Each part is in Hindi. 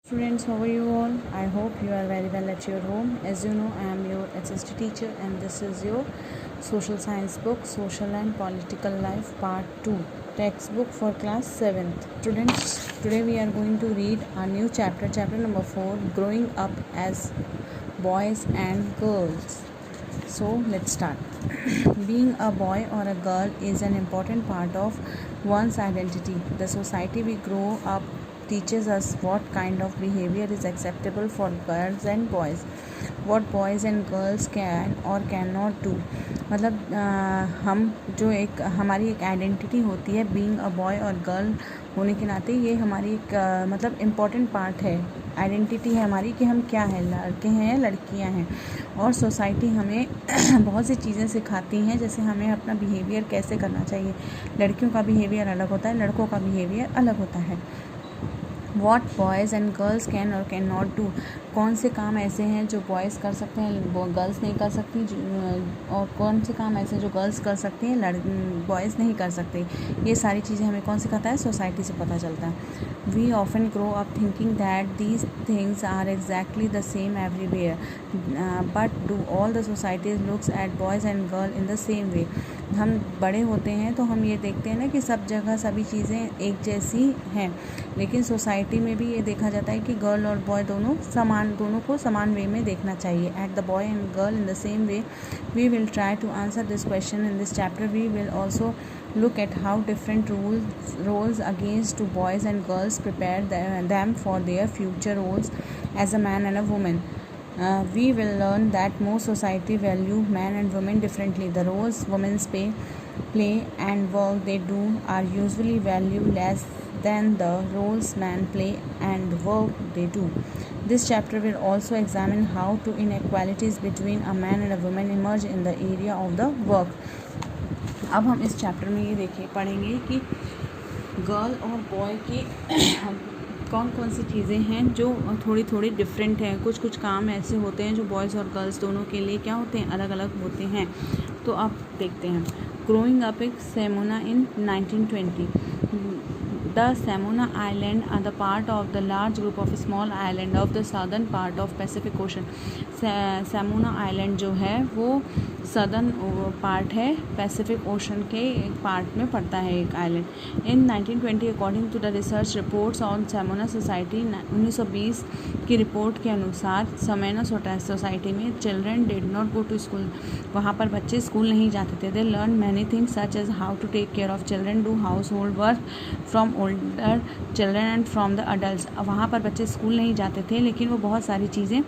Students, how are you all? I hope you are very well at your home. As you know, I am your HST teacher and this is your social science book, Social and Political Life Part 2, textbook for class 7th. Students, today we are going to read a new chapter, chapter number 4, Growing Up as Boys and Girls. So let's start. Being a boy or a girl is an important part of one's identity. The society we grow up teaches us what kind of behavior is acceptable for girls and boys, what boys and girls can or cannot do. मतलब हम जो एक हमारी एक आइडेंटिटी होती है बीइंग अ बॉय और गर्ल होने के नाते, ये हमारी एक मतलब इम्पॉर्टेंट पार्ट है, आइडेंटिटी है हमारी कि हम क्या हैं, लड़के हैं या लड़कियां हैं। और सोसाइटी हमें बहुत सी चीज़ें सिखाती हैं, जैसे हमें अपना बिहेवियर कैसे करना चाहिए। लड़कियों का बिहेवियर अलग होता है, लड़कों का बिहेवियर अलग होता है। What boys and girls can और कैन नॉट डू, कौन से काम ऐसे हैं जो बॉयज़ कर सकते हैं वो गर्ल्स नहीं कर सकती, और कौन से काम ऐसे हैं जो गर्ल्स कर सकती हैं बॉयज़ नहीं कर सकते। ये सारी चीज़ें हमें कौन सिखाता है? सोसाइटी से पता चलता है। We often grow up thinking that these things are exactly the same everywhere, but do all the societies looks at boys and girl in the same way. हम बड़े होते हैं तो हम ये देखते हैं ना कि सब जगह सभी चीज़ें एक जैसी हैं, लेकिन सोसाइटी में भी ये देखा जाता है कि गर्ल और बॉय दोनों को समान वे में देखना चाहिए। At the boy and girl in the same way, we will try to answer this question in this chapter. We will also look at how different roles against to boys and girls prepare them for their future roles as a man and a woman. We will learn that most society value men and women differently. The roles women play and work they do are usually valued less than the roles men play and work they do. This chapter will also examine how to inequalities between a man and a woman emerge in the area of the work. अब हम इस चैप्टर में ये पढ़ेंगे कि गर्ल और बॉय की कौन कौन सी चीज़ें हैं जो थोड़ी थोड़ी डिफरेंट हैं। कुछ काम ऐसे होते हैं जो बॉयज़ और गर्ल्स दोनों के लिए क्या होते हैं, अलग अलग होते हैं। तो अब देखते हैं। Growing up in Samona in 1920, The Samona Island are the part of the large group of small island of the southern part of Pacific Ocean. Samona Island जो है वो सदर्न पार्ट है, पैसिफिक ओशन के एक पार्ट में पड़ता है एक island. In 1920 according to the research reports on Samona society, 1920 की रिपोर्ट के अनुसार सैमोना सोसाइटी में children did not go to school, वहाँ पर बच्चे स्कूल नहीं जाते थे। They learn many things such as how to take care of children, do household work from older children and from the adult. वहाँ पर बच्चे स्कूल नहीं जाते थे, लेकिन वो बहुत सारी चीज़ें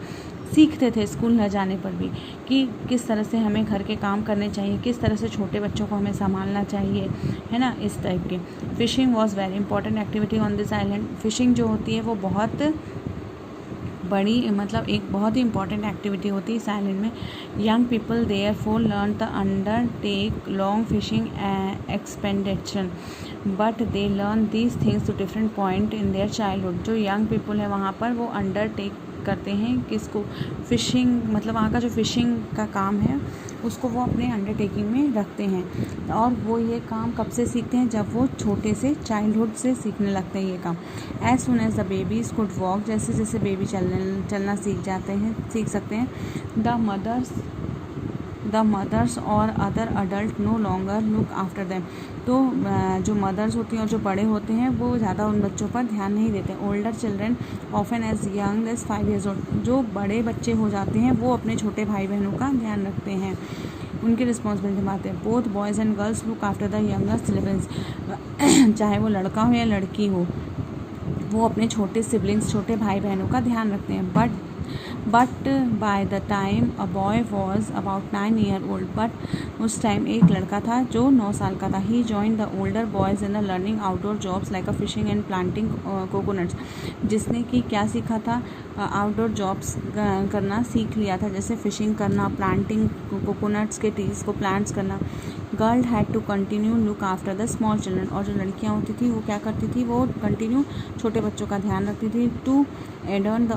सीखते थे स्कूल न जाने पर भी, कि किस तरह से हमें घर के काम करने चाहिए, किस तरह से छोटे बच्चों को हमें संभालना चाहिए, है ना, इस टाइप के। Phishing was very important activity on this island. Phishing जो होती है वो बहुत बड़ी मतलब एक बहुत ही इंपॉर्टेंट एक्टिविटी होती है इस आइलैंड में। Young people there for learn the undertake long fishing expenditure, but they learn these things to different point in their childhood. जो यंग पीपल है वहाँ पर वो अंडरटेक करते हैं किसको, फिशिंग, मतलब वहाँ का जो फिशिंग का काम है उसको वो अपने अंडरटेकिंग में रखते हैं। और वो ये काम कब से सीखते हैं, जब वो छोटे से चाइल्डहुड से सीखने लगते हैं ये काम। As soon as the babies could walk, जैसे जैसे बेबी चलना सीख सकते हैं। द मदर्स और other adult no longer look after them, तो जो मदर्स होती हैं और जो बड़े होते हैं वो ज़्यादा उन बच्चों पर ध्यान नहीं देते। Older children often as young as 5 years old, जो बड़े बच्चे हो जाते हैं वो अपने छोटे भाई बहनों का ध्यान रखते हैं, उनकी रिस्पॉन्सिबिलिटी निभाते हैं। Both boys and girls look after the younger siblings, चाहे वो लड़का हो या लड़की हो, वो अपने छोटे सिबलिंग्स, छोटे भाई बहनों का ध्यान रखते हैं। But by the time a boy was about 9 years old, but उस टाइम एक लड़का था जो 9 साल का था। He join the older boys in the learning outdoor jobs like a fishing and planting coconuts, जिसने कि क्या सीखा था, आउटडोर जॉब्स करना सीख लिया था, जैसे फिशिंग करना, प्लांटिंग कोकोनट्स के ट्रीज को प्लांट्स करना। Girl had to continue look after the small children, और जो लड़कियां होती थी वो क्या करती थी, वो कंटिन्यू छोटे बच्चों का ध्यान रखती थी। To adorn the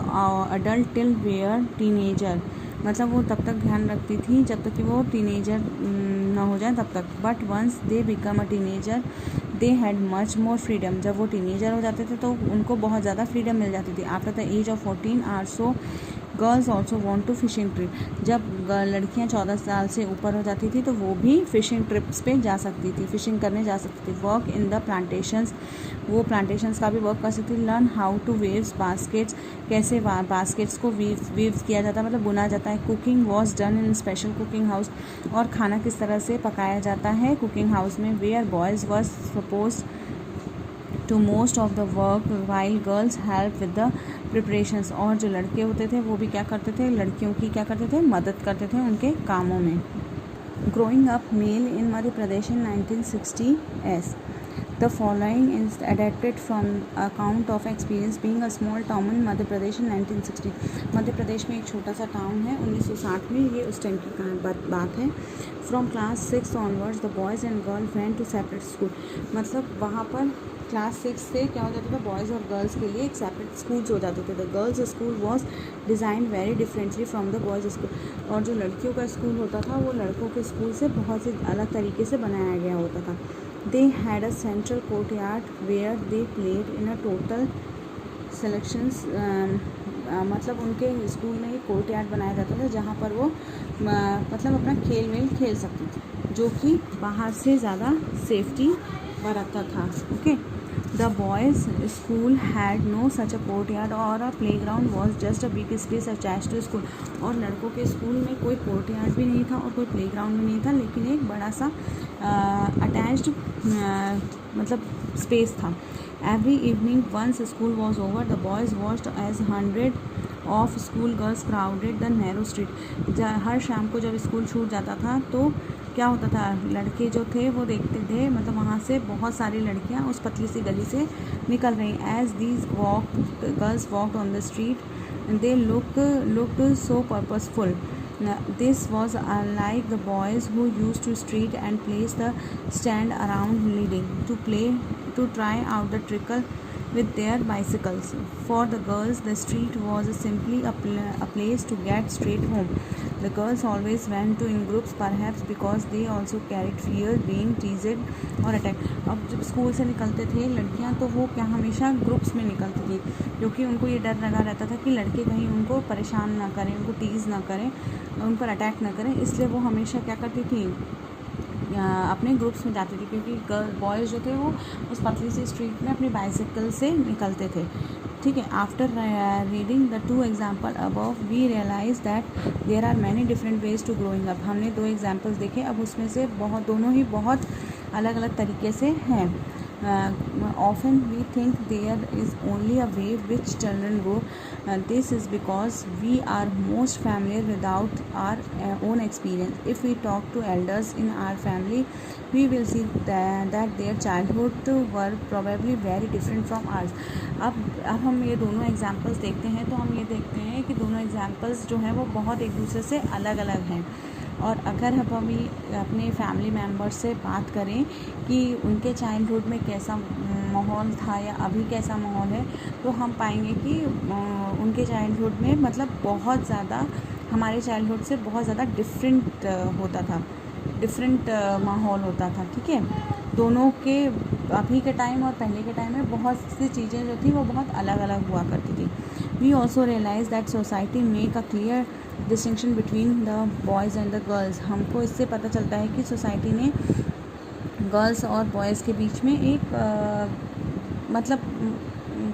adult till where teenager, मतलब वो तब तक ध्यान रखती थी जब तक कि वो टीनेजर ना हो जाए तब तक। But once they become a teenager they had much more freedom, जब वो टीनेजर हो जाते थे तो उनको बहुत ज़्यादा फ्रीडम मिल जाती थी। After the age of 14 are so girls also want to fishing trip, जब लड़कियां 14 साल से ऊपर हो जाती थी तो वो भी फिशिंग ट्रिप्स पे जा सकती थी, फिशिंग करने जा सकती थी। वर्क इन द प्लांटेशंस, वो प्लांटेशंस का भी वर्क कर सकती थी। Learn how to weaves baskets, कैसे बास्केट्स को वीव्स किया जाता है, मतलब बुना जाता है। Cooking was done in special cooking house, और खाना किस तरह से पकाया जाता है कुकिंग हाउस में। Where boys was suppose to most of the work while girls help with the preparations, और जो लड़के होते थे वो भी क्या करते थे, लड़कियों की क्या करते थे, मदद करते थे उनके कामों में। Growing up male in Madhya Pradesh in 1960 s, the following is adapted from account of experience being a small town in Madhya Pradesh in 1960। Madhya Pradesh में एक छोटा सा टाउन है 1960 में, ये उस टाइम की बात है। From class 6 onwards the boys and girl went to separate school, मतलब वहाँ पर क्लास 6 से क्या हो जाता था, बॉयज़ और गर्ल्स के लिए एक सेपरेट स्कूल्स हो जाते थे। The girls school was design very differently from the boys school, और जो लड़कियों का स्कूल होता था वो लड़कों के स्कूल से बहुत ही अलग तरीके से बनाया गया होता था। They had a central courtyard where they played in a total selections, मतलब उनके स्कूल में एक कोर्टयार्ड बनाया जाता था जहाँ पर वो मतलब अपना खेल खेल सकते थे, जो कि बाहर से ज़्यादा सेफ्टी बरतता था। Okay, the boys school had no such a courtyard और a playground was just a big space attach to school, और लड़कों के स्कूल में कोई कोर्टयार्ड भी नहीं था और कोई प्ले ग्राउंड भी नहीं था, लेकिन एक बड़ा सा अटैच्ड मतलब स्पेस था। Every evening once school was over the boys watched as 100 of school girls crowded the narrow street, हर शाम को जब स्कूल छूट जाता था तो क्या होता था, लड़के जो थे वो देखते थे, मतलब वहाँ से बहुत सारी लड़कियाँ उस पतली सी गली से निकल रही। As these girls walked on the street they looked so purposeful, this was unlike the boys who used to street and place the stand around leading to try out the trickle with their bicycles. For the girls, the street was simply a place to get straight home. The girls always went to in groups, perhaps because they also carried fear being teased or attacked. अब जब स्कूल से निकलते थे लड़कियां तो वो क्या हमेशा ग्रुप्स में निकलती थी, क्योंकि उनको ये डर लगा रहता था कि लड़के कहीं उनको परेशान ना करें, उनको टीज़ ना करें, उन पर अटैक ना करें, इसलिए वो हमेशा क्या करती थी, अपने ग्रुप्स में जाती थी, क्योंकि बॉयज़ जो थे वो उस पतली सी स्ट्रीट में अपनी बाइसिकल से निकलते थे। ठीक है, after reading the 2 example above we realise that there are many different ways to growing up. हमने 2 एग्जाम्पल्स देखे, अब उसमें से दोनों ही बहुत अलग अलग तरीके से हैं। Often we think there is only a way which children go. This is because we are most familiar without our own experience. If we talk to elders in our family, we will see that their childhood were probably very different from ours. अब हम ये दोनों एग्जाम्पल्स देखते हैं तो हम ये देखते हैं कि दोनों एग्जाम्पल्स जो हैं वो बहुत एक दूसरे से अलग अलग हैं। और अगर हम अभी अपने फैमिली मेम्बर्स से बात करें कि उनके चाइल्डहुड में कैसा माहौल था या अभी कैसा माहौल है, तो हम पाएंगे कि उनके चाइल्डहुड में मतलब बहुत ज़्यादा हमारे चाइल्डहुड से बहुत ज़्यादा डिफरेंट होता था, डिफरेंट माहौल होता था। ठीक है, दोनों के अभी के टाइम और पहले के टाइम में बहुत सी चीज़ें जो थी वो बहुत अलग अलग हुआ करती थी। We also realise that society make a clear distinction between the boys and the girls. हमको इससे पता चलता है कि सोसाइटी ने गर्ल्स और बॉयज़ के बीच में एक मतलब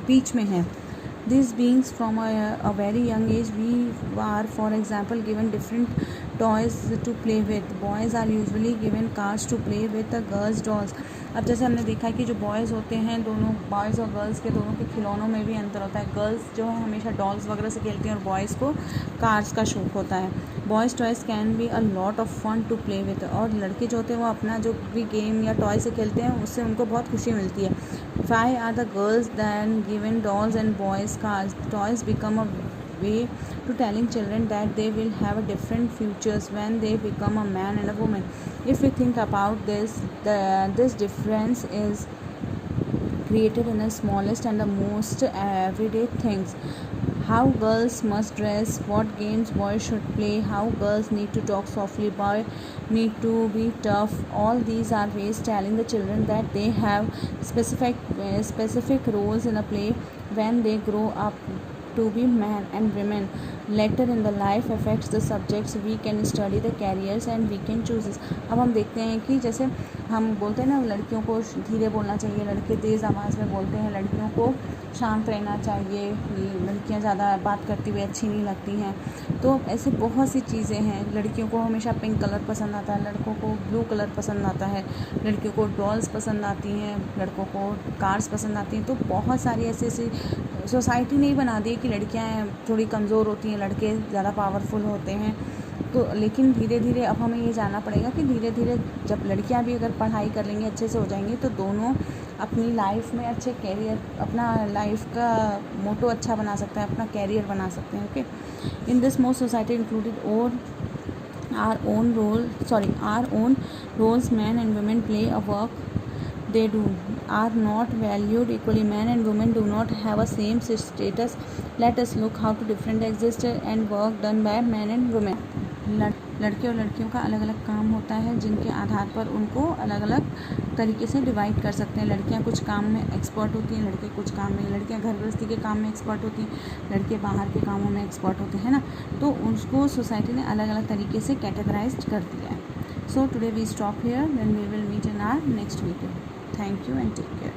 बीच में है। These beings from a very young age we are for example given different toys to play with. Boys are usually given cars to play with, the girls dolls. अब जैसे हमने देखा है कि जो बॉयज़ होते हैं, दोनों बॉयज़ और गर्ल्स के दोनों के खिलौनों में भी अंतर होता है। गर्ल्स जो है हमेशा डॉल्स वगैरह से खेलती हैं और बॉयज़ को कार्स का शौक होता है। Boys toys can be a lot of fun to play with, और लड़के जो होते हैं वो अपना जो भी गेम या टॉय से खेलते हैं उससे उनको बहुत खुशी मिलती है। Why are the girls then given dolls and boys cars? Toys become a way to telling children that they will have a different futures when they become a man and a woman. If we think about this, this difference is created in the smallest and the most everyday things. How girls must dress, what games boys should play, how girls need to talk softly, boys need to be tough. All these are ways telling the children that they have specific roles in a play when they grow up to be men and women. Later in the life affects the subjects, we can study the careers and we can choose this. अब हम देखते हैं कि जैसे हम बोलते हैं ना, लड़कियों को धीरे बोलना चाहिए, लड़के तेज़ आवाज़ में बोलते हैं, लड़कियों को शांत रहना चाहिए, लड़कियां ज़्यादा बात करती हुई अच्छी नहीं लगती हैं. तो ऐसे बहुत सी चीज़ें हैं. लड़कियों को हमेशा पिंक कलर पसंद आता है, लड़कों को ब्लू कलर पसंद आता है, लड़कियों को डॉल्स पसंद आती हैं, लड़कों को कार्स पसंद आती हैं. तो बहुत सारी ऐसी सोसाइटी नहीं बना दी कि लड़कियां थोड़ी कमज़ोर होती हैं, लड़के ज़्यादा पावरफुल होते हैं. तो लेकिन धीरे धीरे अब हमें ये जानना पड़ेगा कि धीरे धीरे जब लड़कियां भी अगर पढ़ाई कर लेंगी, अच्छे से हो जाएंगी, तो दोनों अपनी लाइफ में अच्छे कैरियर, अपना लाइफ का मोटो अच्छा बना सकते हैं, अपना कैरियर बना सकते हैं. Okay, in this most society included और our own roles. Men and women play a work they do are not valued equally. Men and women do not have a same status. Let us look how to different exist and work done by men and women. लड़के और लड़कियों का अलग अलग काम होता है, जिनके आधार पर उनको अलग अलग तरीके से डिवाइड कर सकते हैं. लड़कियां कुछ काम में एक्सपर्ट होती हैं, लड़के कुछ काम में. लड़कियां घर गृहस्थी के काम में एक्सपर्ट होती हैं, लड़के बाहर के कामों में एक्सपर्ट होते हैं ना. तो उसको सोसाइटी ने अलग अलग तरीके से कैटेगराइज कर दिया है. So today we stop here, then we will meet in our next video. Thank you and take care.